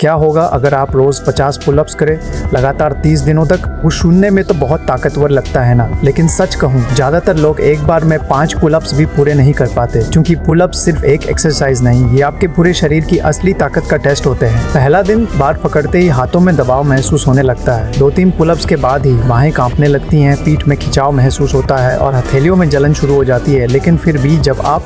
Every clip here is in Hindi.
क्या होगा अगर आप रोज़ 50 पुलअप्स करें लगातार 30 दिनों तक। वो सुनने में तो बहुत ताकतवर लगता है ना, लेकिन सच कहूँ ज़्यादातर लोग एक बार में 5 पुलअप्स भी पूरे नहीं कर पाते, क्योंकि पुलअप्स सिर्फ एक एक्सरसाइज नहीं, ये आपके पूरे शरीर की असली ताकत का टेस्ट होते हैं। पहला दिन बार पकड़ते ही हाथों में दबाव महसूस होने लगता है। 2-3 पुलअप्स के बाद ही बाहें कांपने लगती हैं, पीठ में खिंचाव महसूस होता है और हथेलियों में जलन शुरू हो जाती है। लेकिन फिर भी जब आप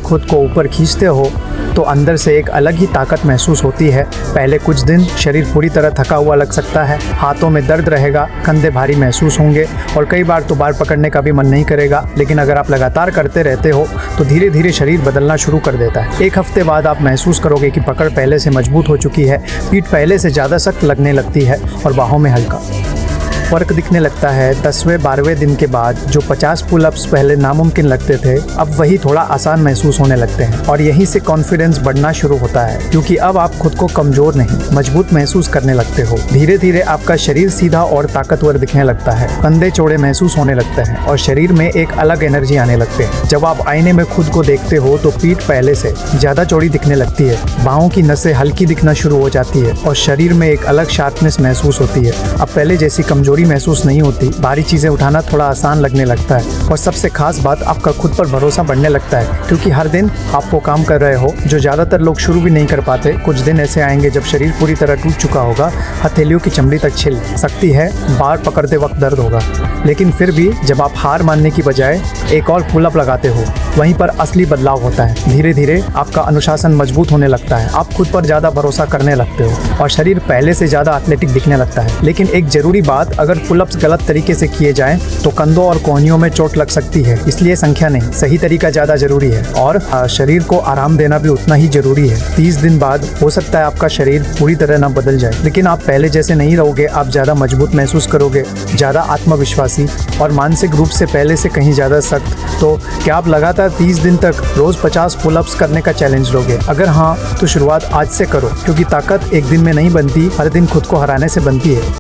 खुद को ऊपर खींचते हो तो अंदर से एक अलग ही ताकत महसूस होती है। पहले कुछ दिन शरीर पूरी तरह थका हुआ लग सकता है, हाथों में दर्द रहेगा, कंधे भारी महसूस होंगे और कई बार तो बार पकड़ने का भी मन नहीं करेगा। लेकिन अगर आप लगातार करते रहते हो तो धीरे धीरे शरीर बदलना शुरू कर देता है। एक हफ्ते बाद आप महसूस करोगे कि पकड़ पहले से मजबूत हो चुकी है, पीठ पहले से ज़्यादा सख्त लगने लगती है और बाहों में हल्का फ़र्क दिखने लगता है। 10वें-12वें दिन के बाद जो 50 पुलअप्स पहले नामुमकिन लगते थे, अब वही थोड़ा आसान महसूस होने लगते हैं और यहीं से कॉन्फिडेंस बढ़ना शुरू होता है, क्योंकि अब आप खुद को कमज़ोर नहीं, मजबूत महसूस करने लगते हो। धीरे धीरे आपका शरीर सीधा और ताकतवर दिखने लगता है, कंधे चौड़े महसूस होने लगते हैं और शरीर में एक अलग एनर्जी आने लगते हैं। जब आप आईने में खुद को देखते हो तो पीठ पहले से ज़्यादा चौड़ी दिखने लगती है, बाहों की नसें हल्की दिखना शुरू हो जाती है और शरीर में एक अलग शार्पनेस महसूस होती है। अब पहले जैसी कमजोरी महसूस नहीं होती, भारी चीजें उठाना थोड़ा आसान लगने लगता है और सबसे खास बात, आपका खुद पर भरोसा बढ़ने लगता है, क्योंकि हर दिन आप वो काम कर रहे हो जो ज्यादातर लोग शुरू भी नहीं कर पाते। कुछ दिन ऐसे आएंगे जब शरीर पूरी तरह टूट चुका होगा, हथेलियों की चमड़ी तक छिल सकती है, बार पकड़ते वक्त दर्द होगा, लेकिन फिर भी जब आप हार मानने की बजाय एक और पुलअप लगाते हो, वहीं पर असली बदलाव होता है। धीरे धीरे आपका अनुशासन मजबूत होने लगता है, आप खुद पर ज्यादा भरोसा करने लगते हो और शरीर पहले से ज्यादा एथलेटिक दिखने लगता है। लेकिन एक जरूरी बात, अगर पुलअप्स गलत तरीके से किए जाएं तो कंधों और कोहनियों में चोट लग सकती है, इसलिए संख्या नहीं, सही तरीका ज्यादा जरूरी है और शरीर को आराम देना भी उतना ही जरूरी है। 30 दिन बाद हो सकता है आपका शरीर पूरी तरह ना बदल जाए, लेकिन आप पहले जैसे नहीं रहोगे। आप ज्यादा मजबूत महसूस करोगे, ज्यादा आत्मविश्वासी और मानसिक रूप से पहले से कहीं ज्यादा सख्त। तो क्या आप लगातार 30 दिन तक रोज 50 पुलअप्स करने का चैलेंज लोगे? अगर हाँ, तो शुरुआत आज से करो, क्योंकि ताकत एक दिन में नहीं बनती, हर दिन खुद को हराने से बनती है।